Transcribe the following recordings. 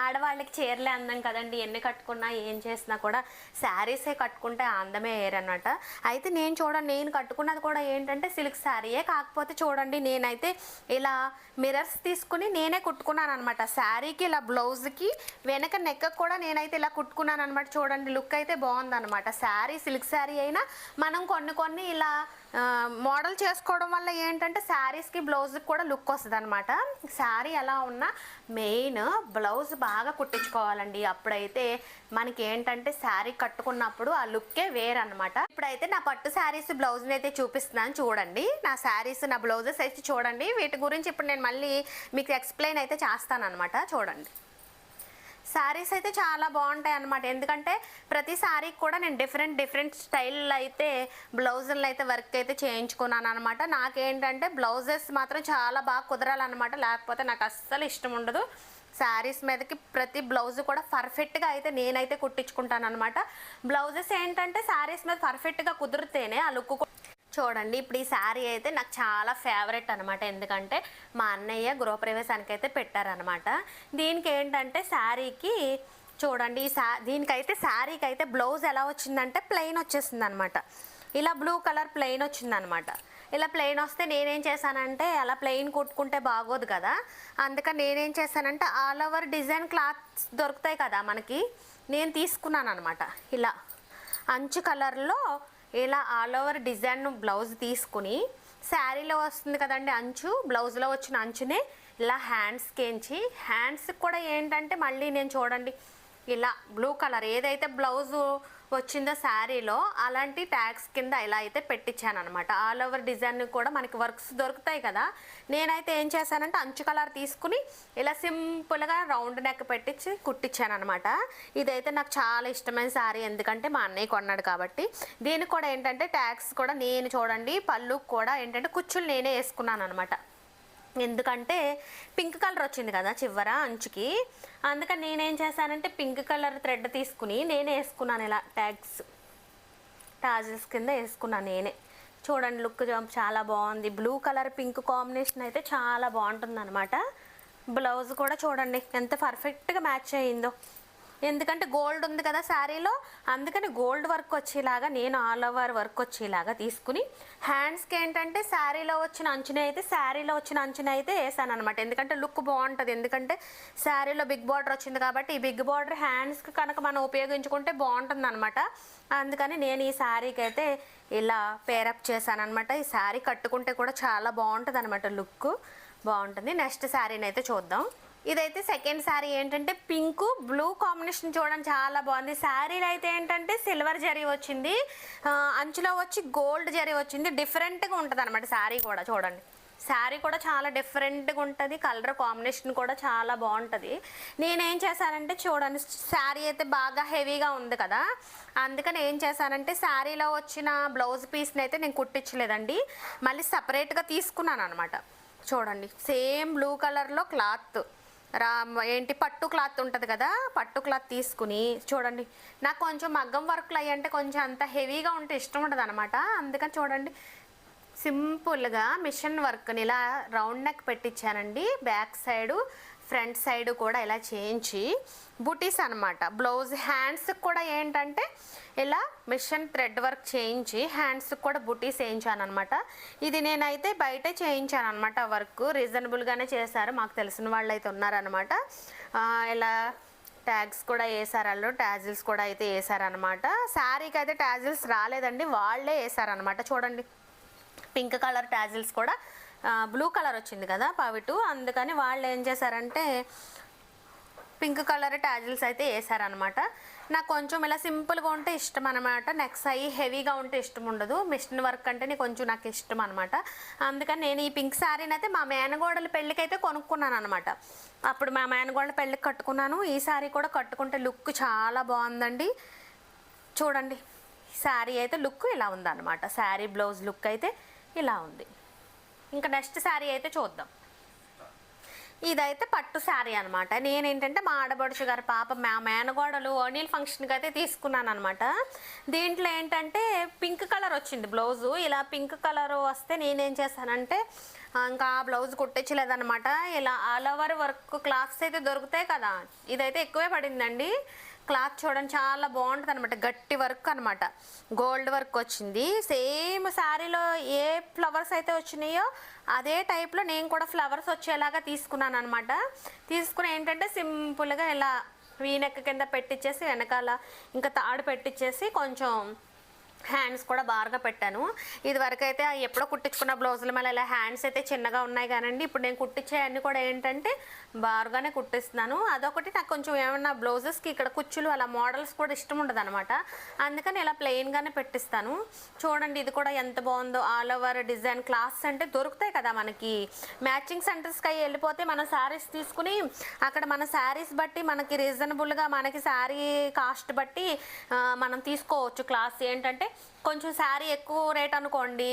ఆడవాళ్ళకి చీరలే అందం కదండి, ఎన్ని కట్టుకున్నా ఏం చేసినా కూడా శారీసే కట్టుకుంటే అందమే ఏరన్నమాట. అయితే నేను కట్టుకున్నది కూడా ఏంటంటే సిల్క్ శారీయే. కాకపోతే చూడండి, నేనైతే ఇలా మిర్రర్స్ తీసుకుని నేనే కుట్టుకున్నాను అనమాట. శారీకి ఇలా బ్లౌజ్కి వెనక నెక్ కూడా నేనైతే ఇలా కుట్టుకున్నాను అనమాట. చూడండి, లుక్ అయితే బాగుందన్నమాట. శారీ సిల్క్ శారీ అయినా మనం కొన్ని ఇలా మోడల్ చేసుకోవడం వల్ల ఏంటంటే శారీస్కి బ్లౌజ్కి కూడా లుక్ వస్తుంది అనమాట. శారీ ఎలా ఉన్నా మెయిన్ బ్లౌజ్ బాగా కుట్టించుకోవాలండి. అప్పుడైతే మనకి ఏంటంటే శారీ కట్టుకున్నప్పుడు ఆ లుక్కే వేరనమాట. ఇప్పుడైతే నా పట్టు శారీస్ బ్లౌజ్ని అయితే చూపిస్తున్నాను చూడండి. నా శారీస్, నా బ్లౌజెస్ అయితే చూడండి. వీటి గురించి ఇప్పుడు నేను మళ్ళీ మీకు ఎక్స్ప్లెయిన్ అయితే చేస్తాను అనమాట. చూడండి, శారీస్ అయితే చాలా బాగుంటాయి అన్నమాట. ఎందుకంటే ప్రతి శారీకి కూడా నేను డిఫరెంట్ స్టైల్లో అయితే బ్లౌజులను అయితే వర్క్ అయితే చేయించుకున్నాను అనమాట. నాకేంటంటే బ్లౌజెస్ మాత్రం చాలా బాగా కుదరాలన్నమాట, లేకపోతే నాకు అస్సలు ఇష్టం ఉండదు. శారీస్ మీదకి ప్రతి బ్లౌజ్ కూడా పర్ఫెక్ట్గా అయితే నేనైతే కుట్టించుకుంటాను అనమాట. బ్లౌజెస్ ఏంటంటే శారీస్ మీద పర్ఫెక్ట్గా కుదిరితేనే ఆ లుక్. చూడండి, ఇప్పుడు ఈ శారీ అయితే నాకు చాలా ఫేవరెట్ అనమాట. ఎందుకంటే మా అన్నయ్య గృహప్రవేశానికి అయితే పెట్టారనమాట. దీనికి ఏంటంటే శారీకి చూడండి, దీనికైతే శారీకి అయితే బ్లౌజ్ ఎలా వచ్చిందంటే ప్లెయిన్ వచ్చేసింది అనమాట. ఇలా బ్లూ కలర్ ప్లెయిన్ వచ్చిందనమాట. ఇలా ప్లెయిన్ వస్తే నేనేం చేశానంటే, అలా ప్లెయిన్ కుట్టుకుంటే బాగోదు కదా, అందుకని నేనేం చేశానంటే ఆల్ ఓవర్ డిజైన్ క్లాత్స్ దొరుకుతాయి కదా మనకి, నేను తీసుకున్నాను అనమాట. ఇలా అంచు కలర్లో ఇలా ఆల్ ఓవర్ డిజైన్ బ్లౌజ్ తీసుకుని, శారీలో వస్తుంది కదండి అంచు, బ్లౌజ్లో వచ్చిన అంచునే ఇలా హ్యాండ్స్కి కూడా ఏంటంటే మళ్ళీ నేను చూడండి ఇలా బ్లూ కలర్ ఏదైతే బ్లౌజు వచ్చిందో శారీలో అలాంటి ట్యాగ్స్ కింద ఇలా అయితే పెట్టించాను అనమాట. ఆల్ ఓవర్ డిజైన్ కూడా మనకి వర్క్స్ దొరుకుతాయి కదా, నేనైతే ఏం చేశానంటే అంచు కలర్ తీసుకుని ఇలా సింపుల్గా రౌండ్ నెక్ పెట్టించి కుట్టించాను అనమాట. ఇదైతే నాకు చాలా ఇష్టమైన శారీ, ఎందుకంటే మా అన్నయ్య కొన్నాడు కాబట్టి. దీనికి కూడా ఏంటంటే ట్యాగ్స్ కూడా నేను చూడండి, పళ్ళు కూడా ఏంటంటే కుచ్చులు నేనే వేసుకున్నాను అనమాట. ఎందుకంటే పింక్ కలర్ వచ్చింది కదా చివర అంచుకి, అందుకని నేనేం చేశానంటే పింక్ కలర్ థ్రెడ్ తీసుకుని నేనే వేసుకున్నాను. ఇలా టాజిల్స్ కింద వేసుకున్నాను నేనే. చూడండి, లుక్ చాలా బాగుంది. బ్లూ కలర్ పింక్ కాంబినేషన్ అయితే చాలా బాగుంటుంది అనమాట. బ్లౌజ్ కూడా చూడండి ఎంత పర్ఫెక్ట్గా మ్యాచ్ అయ్యిందో. ఎందుకంటే గోల్డ్ ఉంది కదా శారీలో, అందుకని గోల్డ్ వర్క్ వచ్చేలాగా నేను ఆల్ ఓవర్ వర్క్ వచ్చేలాగా తీసుకుని, హ్యాండ్స్కి ఏంటంటే శారీలో వచ్చిన అంచున అయితే వేసాను అనమాట. ఎందుకంటే లుక్ బాగుంటుంది. ఎందుకంటే శారీలో బిగ్ బార్డర్ వచ్చింది కాబట్టి ఈ బిగ్ బార్డర్ హ్యాండ్స్కి కనుక మనం ఉపయోగించుకుంటే బాగుంటుంది అనమాట. అందుకని నేను ఈ శారీకి అయితే ఇలా పేరప్ చేశాను అనమాట. ఈ శారీ కట్టుకుంటే కూడా చాలా బాగుంటుంది అనమాట, లుక్ బాగుంటుంది. నెక్స్ట్ శారీని అయితే చూద్దాం. ఇదైతే సెకండ్ శారీ ఏంటంటే పింక్ బ్లూ కాంబినేషన్ చూడండి చాలా బాగుంది. శారీలో అయితే ఏంటంటే సిల్వర్ జరీ వచ్చింది, అంచులో వచ్చి గోల్డ్ జరీ వచ్చింది. డిఫరెంట్గా ఉంటుంది అనమాట శారీ కూడా. చూడండి, శారీ కూడా చాలా డిఫరెంట్గా ఉంటుంది, కలర్ కాంబినేషన్ కూడా చాలా బాగుంటుంది. నేనేం చేశానంటే చూడండి, శారీ అయితే బాగా హెవీగా ఉంది కదా, అందుకని ఏం చేశానంటే శారీలో వచ్చిన బ్లౌజ్ పీస్ని అయితే నేను కుట్టించలేదండి, మళ్ళీ సపరేట్గా తీసుకున్నాను అనమాట. చూడండి, సేమ్ బ్లూ కలర్లో క్లాత్ పట్టు క్లాత్ ఉంటుంది కదా, పట్టు క్లాత్ తీసుకుని చూడండి, నాకు కొంచెం మగ్గం వర్క్లు అయ్యంటే కొంచెం అంత హెవీగా ఉంటే ఇష్టం ఉండదు అనమాట. అందుకని చూడండి, సింపుల్గా మిషన్ వర్క్ని ఇలా రౌండ్ నెక్ పెట్టించానండి. బ్యాక్ సైడు ఫ్రంట్ సైడ్ కూడా ఇలా చేయించి బుటీస్ అనమాట. బ్లౌజ్ హ్యాండ్స్కి కూడా ఏంటంటే ఇలా మిషన్ థ్రెడ్ వర్క్ చేయించి హ్యాండ్స్కి కూడా బుటీస్ వేయించాను అనమాట. ఇది నేనైతే బయటే చేయించాను అనమాట. వర్క్ రీజనబుల్గానే చేశారు, మాకు తెలిసిన వాళ్ళు అయితే ఉన్నారనమాట. ఇలా ట్యాగ్స్ కూడా వేసారు, వాళ్ళు టాజిల్స్ కూడా అయితే వేసారనమాట. శారీకి అయితే టాజిల్స్ రాలేదండి, వాళ్ళే వేసారనమాట. చూడండి, పింక్ కలర్ టాజిల్స్ కూడా బ్లూ కలర్ వచ్చింది కదా పవిటు, అందుకని వాళ్ళు ఏం చేశారంటే పింక్ కలర్ టాజిల్స్ అయితే వేసారనమాట. నాకు కొంచెం ఇలా సింపుల్గా ఉంటే ఇష్టం అనమాట, నెక్స్ అయ్యి హెవీగా ఉంటే ఇష్టం ఉండదు. మిషన్ వర్క్ అంటేనే కొంచెం నాకు ఇష్టం అనమాట. అందుకని నేను ఈ పింక్ శారీని అయితే మా మేనగోడల పెళ్ళికి అయితే కొనుక్కున్నాను అనమాట. అప్పుడు మా మేనగోడల పెళ్ళికి కట్టుకున్నాను. ఈ శారీ కూడా కట్టుకుంటే లుక్ చాలా బాగుందండి. చూడండి, శారీ అయితే లుక్ ఇలా ఉందన్నమాట. శారీ బ్లౌజ్ లుక్ అయితే ఇలా ఉంది. ఇంకా నెక్స్ట్ శారీ అయితే చూద్దాం. ఇదైతే పట్టు శారీ అనమాట. నేనేంటంటే మా ఆడబడుచు గారి పాప మా మేనగోడలు ఓనీల్ ఫంక్షన్కి అయితే తీసుకున్నాను అనమాట. దీంట్లో ఏంటంటే పింక్ కలర్ వచ్చింది బ్లౌజు. ఇలా పింక్ కలర్ వస్తే నేనేం చేశానంటే ఇంకా ఆ బ్లౌజ్ కుట్టించలేదనమాట. ఇలా ఆల్ ఓవర్ వర్క్ క్లాత్స్ అయితే దొరుకుతాయి కదా, ఇదైతే ఎక్కువే పడిందండి. క్లాత్ చూడండి చాలా బాగుంటుంది అనమాట, గట్టి వర్క్ అనమాట, గోల్డ్ వర్క్ వచ్చింది. సేమ్ శారీలో ఏ ఫ్లవర్స్ అయితే వచ్చినాయో అదే టైప్లో నేను కూడా ఫ్లవర్స్ వచ్చేలాగా తీసుకున్నాను అనమాట. తీసుకుని ఏంటంటే సింపుల్గా ఇలా వీనెక్ కింద పెట్టించేసి వెనకాల ఇంకా తాడు పెట్టించేసి కొంచెం హ్యాండ్స్ కూడా బాగా పెట్టాను. ఇది వరకు అయితే ఎప్పుడో కుట్టించుకున్న బ్లౌజుల మళ్ళీ ఇలా హ్యాండ్స్ అయితే చిన్నగా ఉన్నాయి కానండి, ఇప్పుడు నేను కుట్టించే అన్ని కూడా ఏంటంటే బాగానే కుట్టిస్తున్నాను. అదొకటి నాకు కొంచెం ఏమన్నా బ్లౌజెస్కి ఇక్కడ కుచ్చులు అలా మోడల్స్ కూడా ఇష్టం ఉండదు అనమాట, అందుకని ఇలా ప్లెయిన్గానే పెట్టిస్తాను. చూడండి ఇది కూడా ఎంత బాగుందో, ఆల్ ఓవర్ డిజైన్. క్లాత్స్ అంటే దొరుకుతాయి కదా మనకి, మ్యాచింగ్ సెంటర్స్కి అవి వెళ్ళిపోతే మన శారీస్ తీసుకుని అక్కడ మన శారీస్ బట్టి మనకి రీజనబుల్గా మనకి శారీ కాస్ట్ బట్టి మనం తీసుకోవచ్చు. క్లాత్స్ ఏంటంటే కొంచెం శారీ ఎక్కువ రేట్ అనుకోండి,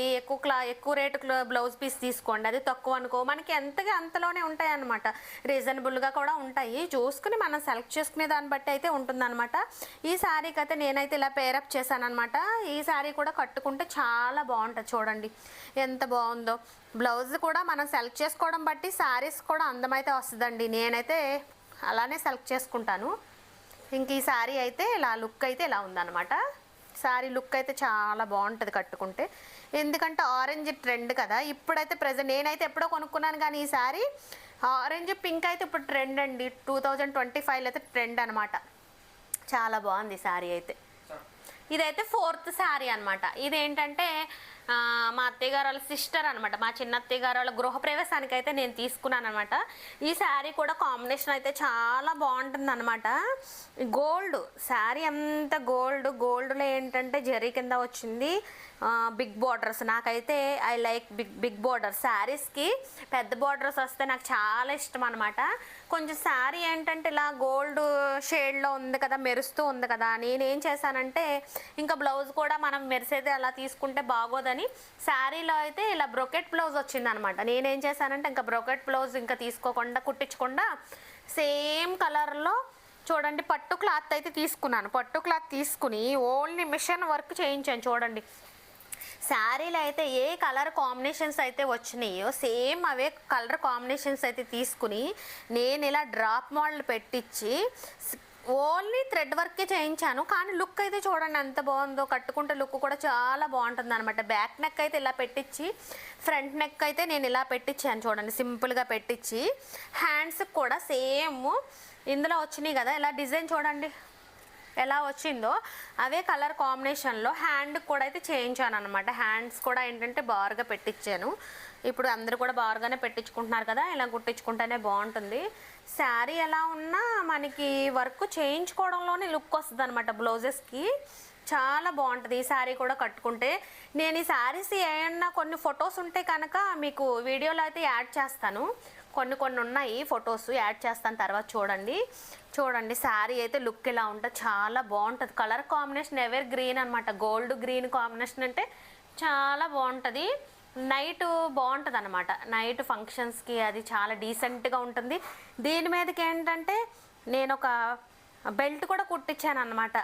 ఎక్కువ రేటు బ్లౌజ్ పీస్ తీసుకోండి, అది తక్కువ అనుకో మనకి ఎంతగా అంతలోనే ఉంటాయి అన్నమాట, రీజనబుల్గా కూడా ఉంటాయి. చూసుకుని మనం సెలెక్ట్ చేసుకునే దాన్ని బట్టి అయితే ఉంటుందన్నమాట. ఈ శారీకి అయితే నేనైతే ఇలా పేరప్ చేశాను అనమాట. ఈ శారీ కూడా కట్టుకుంటే చాలా బాగుంటుంది. చూడండి ఎంత బాగుందో. బ్లౌజ్ కూడా మనం సెలెక్ట్ చేసుకోవడం బట్టి శారీస్ కూడా అందమైతే వస్తుందండి. నేనైతే అలానే సెలెక్ట్ చేసుకుంటాను. ఇంక ఈ శారీ అయితే ఇలా లుక్ అయితే ఇలా ఉందన్నమాట. శారీ లుక్ అయితే చాలా బాగుంటుంది కట్టుకుంటే, ఎందుకంటే ఆరెంజ్ ట్రెండ్ కదా ఇప్పుడైతే ప్రజెంట్. నేనైతే ఎప్పుడో కొనుక్కున్నాను కానీ ఈ శారీ ఆరెంజ్ పింక్ అయితే ఇప్పుడు ట్రెండ్ అండి, 2025లో అయితే ట్రెండ్ అనమాట. చాలా బాగుంది శారీ అయితే. ఇదైతే 4th శారీ అనమాట. ఇదేంటంటే మా అత్తయ్య గారు వాళ్ళ సిస్టర్ అనమాట, మా చిన్న అత్తయ్య గారు వాళ్ళ గృహప్రవేశానికి అయితే నేను తీసుకున్నాను అనమాట. ఈ శారీ కూడా కాంబినేషన్ అయితే చాలా బాగుంటుంది అనమాట. గోల్డ్ శారీ అంతా గోల్డ్లో ఏంటంటే జరీ కింద వచ్చింది, బిగ్ బార్డర్స్. నాకైతే ఐ లైక్ బిగ్ బార్డర్. శారీస్కి పెద్ద బార్డర్స్ వస్తే నాకు చాలా ఇష్టం అనమాట. కొంచెం శారీ ఏంటంటే ఇలా గోల్డ్ షేడ్లో ఉంది కదా, మెరుస్తూ ఉంది కదా, నేనేం చేశానంటే ఇంకా బ్లౌజ్ కూడా మనం మెరిసేది అలా తీసుకుంటే బాగోదని శారీలో అయితే ఇలా బ్రొకెట్ బ్లౌజ్ వచ్చిందనమాట. నేనేం చేశానంటే ఇంకా బ్రొకెట్ బ్లౌజ్ ఇంకా తీసుకోకుండా కుట్టించకుండా సేమ్ కలర్లో చూడండి పట్టు క్లాత్ అయితే తీసుకున్నాను. పట్టు క్లాత్ తీసుకుని ఓన్లీ మిషన్ వర్క్ చేయించాను. చూడండి శారీలో అయితే ఏ కలర్ కాంబినేషన్స్ అయితే వచ్చినాయో సేమ్ అవే కలర్ కాంబినేషన్స్ అయితే తీసుకుని నేను ఇలా డ్రాప్ మోడల్ పెట్టించి ఓన్లీ థ్రెడ్ వర్కే చేయించాను. కానీ లుక్ అయితే చూడండి ఎంత బాగుందో, కట్టుకుంటే లుక్ కూడా చాలా బాగుంటుంది అనమాట. బ్యాక్ నెక్ అయితే ఇలా పెట్టించి ఫ్రంట్ నెక్ అయితే నేను ఇలా పెట్టించాను. చూడండి సింపుల్గా పెట్టించి హ్యాండ్స్కి కూడా సేమ్ ఇందులో వచ్చినాయి కదా ఇలా డిజైన్ చూడండి ఎలా వచ్చిందో అవే కలర్ కాంబినేషన్లో హ్యాండ్ కూడా అయితే చేయించాను అనమాట. హ్యాండ్స్ కూడా ఏంటంటే బారుగా పెట్టించాను. ఇప్పుడు అందరూ కూడా బారుగానే పెట్టించుకుంటున్నారు కదా, ఇలా కుట్టించుకుంటేనే బాగుంటుంది. శారీ ఎలా ఉన్నా మనకి వర్క్ చేయించుకోవడంలోనే లుక్ వస్తుంది అనమాట బ్లౌజెస్కి. చాలా బాగుంటుంది ఈ శారీ కూడా కట్టుకుంటే. నేను ఈ శారీస్ ఏమన్నా కొన్ని ఫొటోస్ ఉంటే కనుక మీకు వీడియోలో అయితే యాడ్ చేస్తాను. కొన్ని ఉన్నాయి ఫొటోస్ యాడ్ చేస్తాను తర్వాత చూడండి శారీ అయితే లుక్ ఇలా ఉంటుంది, చాలా బాగుంటుంది. కలర్ కాంబినేషన్ ఎవర్ గ్రీన్ అనమాట, గోల్డ్ గ్రీన్ కాంబినేషన్ అంటే చాలా బాగుంటుంది. నైట్ బాగుంటుంది అనమాట, నైట్ ఫంక్షన్స్కి అది చాలా డీసెంట్గా ఉంటుంది. దీని మీదకి ఏంటంటే నేను ఒక బెల్ట్ కూడా కుట్టించాను అనమాట,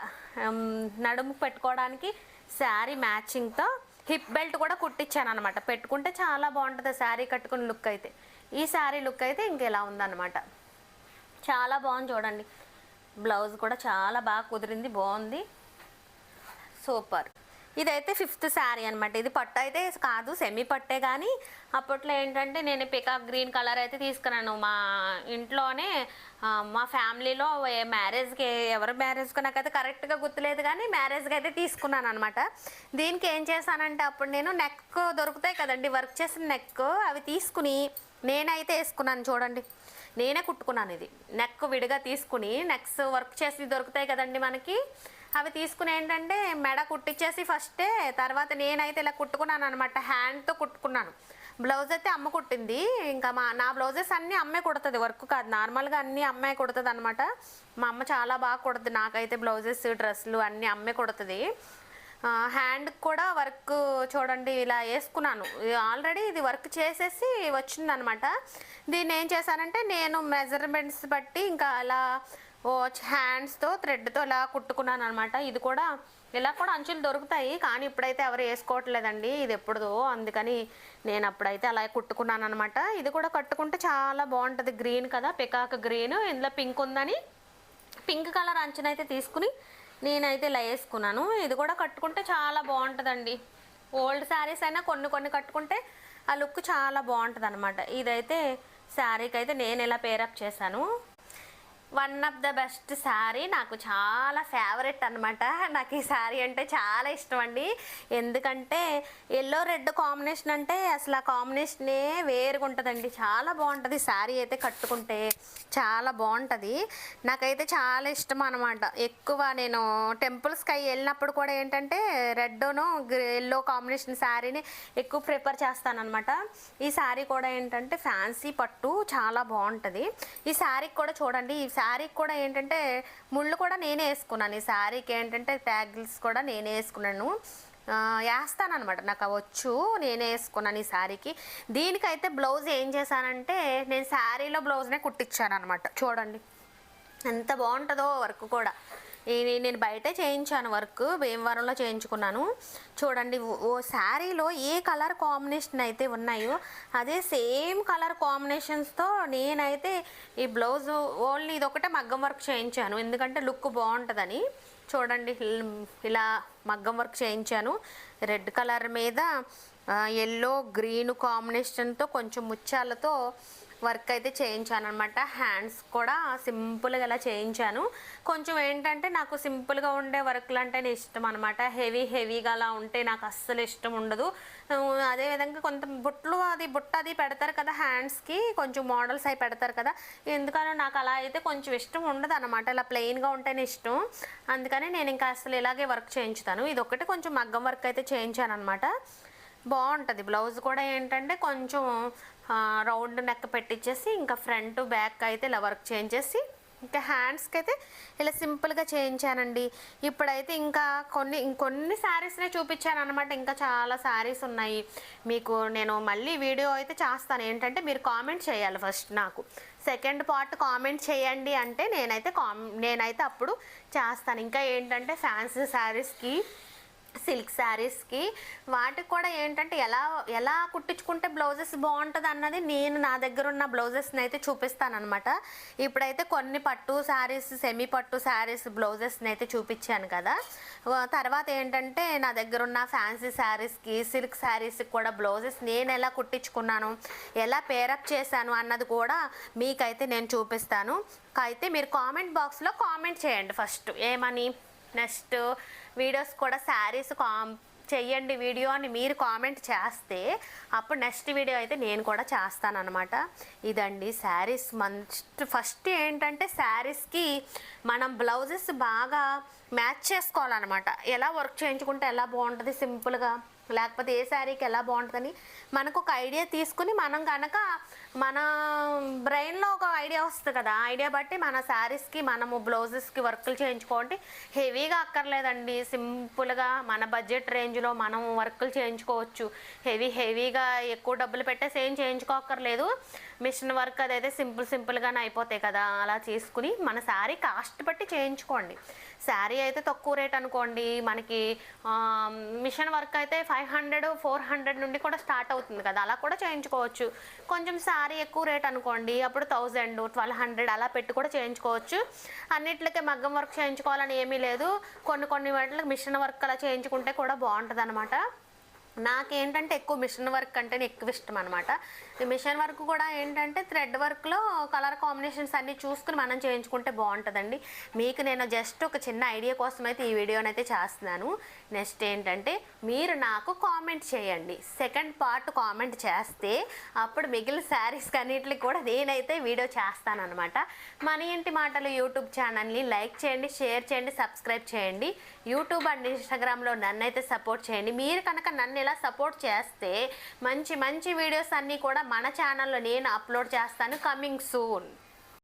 నడుము పెట్టుకోవడానికి శారీ మ్యాచింగ్తో హిప్ బెల్ట్ కూడా కుట్టించాను అనమాట. పెట్టుకుంటే చాలా బాగుంటుంది శారీ కట్టుకుని లుక్ అయితే. ఈ శారీ లుక్ అయితే ఇంకెలా ఉందన్నమాట, చాలా బాగుంది. చూడండి బ్లౌజ్ కూడా చాలా బాగా కుదిరింది, బాగుంది, సూపర్. ఇదైతే 5th శారీ అనమాట. ఇది పట్టు అయితే కాదు, సెమీ పట్టే, కానీ అప్పట్లో ఏంటంటే నేను పికాక్ గ్రీన్ కలర్ అయితే తీసుకున్నాను. మా ఇంట్లోనే మా ఫ్యామిలీలో మ్యారేజ్కి ఎవరి మ్యారేజ్కి నాకైతే కరెక్ట్గా గుర్తులేదు కానీ మ్యారేజ్కి అయితే తీసుకున్నాను అనమాట. దీనికి ఏం చేశానంటే అప్పుడు నేను నెక్ దొరుకుతాయి కదండి వర్క్ చేసిన నెక్, అవి తీసుకుని నేనైతే వేసుకున్నాను. చూడండి నేనే కుట్టుకున్నాను. ఇది నెక్ విడిగా తీసుకుని నెక్స్ వర్క్ చేసి దొరుకుతాయి కదండి మనకి, అవి తీసుకుని ఏంటంటే మెడ కుట్టించేసి ఫస్టే, తర్వాత నేనైతే ఇలా కుట్టుకున్నాను అనమాట, హ్యాండ్తో కుట్టుకున్నాను. బ్లౌజ్ అయితే అమ్మ కుట్టింది. ఇంకా నా బ్లౌజెస్ అన్నీ అమ్మే కుడుతుంది, వర్క్ కాదు, నార్మల్గా అన్నీ అమ్మాయి కుడుతుంది అనమాట. మా అమ్మ చాలా బాగా కుడుతుంది, నాకైతే బ్లౌజెస్ డ్రెస్సులు అన్నీ అమ్మే కుడుతుంది. హ్యాండ్ కూడా వర్క్ చూడండి ఇలా వేసుకున్నాను. ఆల్రెడీ ఇది వర్క్ చేసేసి వచ్చిందనమాట. దీన్ని ఏం చేశానంటే నేను మెజర్మెంట్స్ బట్టి ఇంకా అలా హ్యాండ్స్తో థ్రెడ్తో ఇలా కుట్టుకున్నాను అనమాట. ఇది కూడా ఇలా కూడా అంచులు దొరుకుతాయి, కానీ ఇప్పుడైతే ఎవరు వేసుకోవట్లేదండి, ఇది ఎప్పుడుదో, అందుకని నేను అప్పుడైతే అలా కుట్టుకున్నాను అనమాట. ఇది కూడా కట్టుకుంటే చాలా బాగుంటుంది. గ్రీన్ కదా, పికాక్ గ్రీన్, ఇందులో పింక్ ఉందని పింక్ కలర్ అంచునైతే తీసుకుని నేనైతే ఇలా వేసుకున్నాను. ఇది కూడా కట్టుకుంటే చాలా బాగుంటుందండి. ఓల్డ్ శారీస్ అయినా కొన్ని కొన్ని కట్టుకుంటే ఆ లుక్ చాలా బాగుంటుంది అనమాట. ఇదైతే శారీకి అయితే నేను ఇలా పేరప్ చేశాను. One of the best sari, నాకు చాలా ఫేవరెట్ అనమాట. నాకు ఈ శారీ అంటే చాలా ఇష్టం అండి. ఎందుకంటే ఎల్లో రెడ్ కాంబినేషన్ అంటే అసలు ఆ కాంబినేషనే వేరుగా ఉంటుందండి, చాలా బాగుంటుంది. శారీ అయితే కట్టుకుంటే చాలా బాగుంటుంది. నాకైతే చాలా ఇష్టం అనమాట. ఎక్కువ నేను టెంపుల్స్కి అవి వెళ్ళినప్పుడు కూడా ఏంటంటే రెడ్ను ఎల్లో కాంబినేషన్ శారీని ఎక్కువ ప్రిఫర్ చేస్తానన్నమాట. ఈ శారీ కూడా ఏంటంటే ఫ్యాన్సీ పట్టు, చాలా బాగుంటుంది. ఈ శారీకి కూడా చూడండి, ఈ శారీకి కూడా ఏంటంటే ముళ్ళు కూడా నేనే వేసుకున్నాను. ఈ శారీకి ఏంటంటే ట్యాగిల్స్ కూడా నేనే వేసుకున్నాను, వేస్తానమాట, నాకు వచ్చు, నేనే వేసుకున్నాను ఈ శారీకి. దీనికైతే బ్లౌజ్ ఏం చేశానంటే నేను శారీలో బ్లౌజ్నే కుట్టించాను అనమాట. చూడండి ఎంత బాగుంటుందో వర్క్ కూడా. నేను బయటే చేయించాను వర్క్, భీమవరంలో చేయించుకున్నాను. చూడండి ఓ శారీలో ఏ కలర్ కాంబినేషన్ అయితే ఉన్నాయో అదే సేమ్ కలర్ కాంబినేషన్స్తో నేనైతే ఈ బ్లౌజ్ ఓన్లీ ఇదొకటే మగ్గం వర్క్ చేయించాను, ఎందుకంటే లుక్ బాగుంటుందని. చూడండి ఇలా మగ్గం వర్క్ చేయించాను. రెడ్ కలర్ మీద ఎల్లో గ్రీన్ కాంబినేషన్తో కొంచెం ముత్యాలతో వర్క్ అయితే చేయించాను అనమాట. హ్యాండ్స్ కూడా సింపుల్గా ఇలా చేయించాను. కొంచెం ఏంటంటే నాకు సింపుల్గా ఉండే వర్క్లు అంటేనే ఇష్టం అనమాట. హెవీగా అలా ఉంటే నాకు అస్సలు ఇష్టం ఉండదు. అదేవిధంగా కొంత బుట్ట అది పెడతారు కదా హ్యాండ్స్కి, కొంచెం మోడల్స్ అవి పెడతారు కదా, ఎందుకనో నాకు అలా అయితే కొంచెం ఇష్టం ఉండదు అనమాట. ఇలా ప్లెయిన్గా ఉంటేనే ఇష్టం, అందుకని నేను ఇంకా అసలు ఇలాగే వర్క్ చేయించుతాను. ఇది ఒకటి కొంచెం మగ్గం వర్క్ అయితే చేయించాను అనమాట. బాగుంటుంది. బ్లౌజ్ కూడా ఏంటంటే కొంచెం రౌండ్ నెక్ పెట్టించేసి ఇంకా ఫ్రంట్ బ్యాక్ అయితే ఇలా వర్క్ చేయించేసి ఇంకా హ్యాండ్స్కి అయితే ఇలా సింపుల్గా చేయించానండి. ఇప్పుడైతే ఇంకా ఇంకొన్ని శారీస్నే చూపించాను అనమాట. ఇంకా చాలా శారీస్ ఉన్నాయి. మీకు నేను మళ్ళీ వీడియో అయితే చేస్తాను. ఏంటంటే మీరు కామెంట్ చేయాలి ఫస్ట్, నాకు సెకండ్ పార్ట్ కామెంట్ చేయండి అంటే నేనైతే అప్పుడు చేస్తాను. ఇంకా ఏంటంటే ఫ్యాన్సీ శారీస్కి, సిల్క్ శారీస్కి, వాటికి కూడా ఏంటంటే ఎలా కుట్టించుకుంటే బ్లౌజెస్ బాగుంటుంది అన్నది నేను నా దగ్గర ఉన్న బ్లౌజెస్ని అయితే చూపిస్తాను అనమాట. ఇప్పుడైతే కొన్ని పట్టు శారీస్, సెమీ పట్టు శారీస్ బ్లౌజెస్ని అయితే చూపించాను కదా. తర్వాత ఏంటంటే నా దగ్గర ఉన్న ఫ్యాన్సీ శారీస్కి, సిల్క్ శారీస్కి కూడా బ్లౌజెస్ నేను ఎలా కుట్టించుకున్నాను, ఎలా పేరప్ చేశాను అన్నది కూడా మీకైతే నేను చూపిస్తాను. అయితే మీరు కామెంట్ బాక్స్లో కామెంట్ చేయండి ఫస్ట్, ఏమని నెక్స్ట్ వీడియోస్ కూడా శారీస్ చెయ్యండి వీడియో అని మీరు కామెంట్ చేస్తే అప్పుడు నెక్స్ట్ వీడియో అయితే నేను కూడా చేస్తానన్నమాట. ఇదండి శారీస్. ఫస్ట్ ఏంటంటే శారీస్కి మనం బ్లౌజెస్ బాగా మ్యాచ్ చేసుకోవాలన్నమాట. ఎలా వర్క్ చేయించుకుంటే ఎలా బాగుంటుంది సింపుల్గా, లేకపోతే ఏ శారీకి ఎలా బాగుంటుందని మనకు ఒక ఐడియా తీసుకుని మనం కనుక మన బ్రెయిన్లో ఒక ఐడియా వస్తుంది కదా, ఐడియా బట్టి మన శారీస్కి మనము బ్లౌజెస్కి వర్కులు చేయించుకోండి. హెవీగా అక్కర్లేదండి, సింపుల్గా మన బడ్జెట్ రేంజ్లో మనం వర్కులు చేయించుకోవచ్చు. హెవీగా ఎక్కువ డబ్బులు పెట్టేసి ఏం చేయించుకోక్కర్లేదు. మిషన్ వర్క్ అదైతే సింపుల్గానే అయిపోతాయి కదా, అలా చేసుకుని మన శారీ కాస్ట్ బట్టి చేయించుకోండి. శారీ అయితే తక్కువ రేట్ అనుకోండి, మనకి మిషన్ వర్క్ అయితే 500, 400 నుండి కూడా స్టార్ట్ అవుతుంది కదా, అలా కూడా చేయించుకోవచ్చు. కొంచెం శారీ ఎక్కువ రేట్ అనుకోండి, అప్పుడు 1000, 1200 అలా పెట్టి కూడా చేయించుకోవచ్చు. అన్నిట్లకే మగ్గం వర్క్ చేయించుకోవాలని ఏమీ లేదు. కొన్ని వాటికి మిషన్ వర్క్ అలా చేయించుకుంటే కూడా బాగుంటుంది అనమాట. నాకేంటంటే ఎక్కువ మిషన్ వర్క్ అంటేనే ఎక్కువ ఇష్టం అనమాట. ఈ మిషన్ వర్క్ కూడా ఏంటంటే థ్రెడ్ వర్క్లో కలర్ కాంబినేషన్స్ అన్నీ చూసుకుని మనం చేయించుకుంటే బాగుంటుందండి. మీకు నేను జస్ట్ ఒక చిన్న ఐడియా కోసం అయితే ఈ వీడియోని అయితే చేస్తున్నాను. నెక్స్ట్ ఏంటంటే మీరు నాకు కామెంట్ చేయండి. సెకండ్ పార్ట్ కామెంట్ చేస్తే అప్పుడు మిగిలిన శారీస్ అన్నిటికి కూడా నేనైతే వీడియో చేస్తానన్నమాట. మన ఇంటి మాటలు యూట్యూబ్ ఛానల్ని లైక్ చేయండి, షేర్ చేయండి, సబ్స్క్రైబ్ చేయండి. యూట్యూబ్ అండ్ ఇన్స్టాగ్రామ్లో నన్ను అయితే సపోర్ట్ చేయండి. మీరు కనుక నన్ను ఇలా సపోర్ట్ చేస్తే మంచి వీడియోస్ అన్నీ కూడా మన ఛానల్లో నేను అప్లోడ్ చేస్తాను. Coming soon.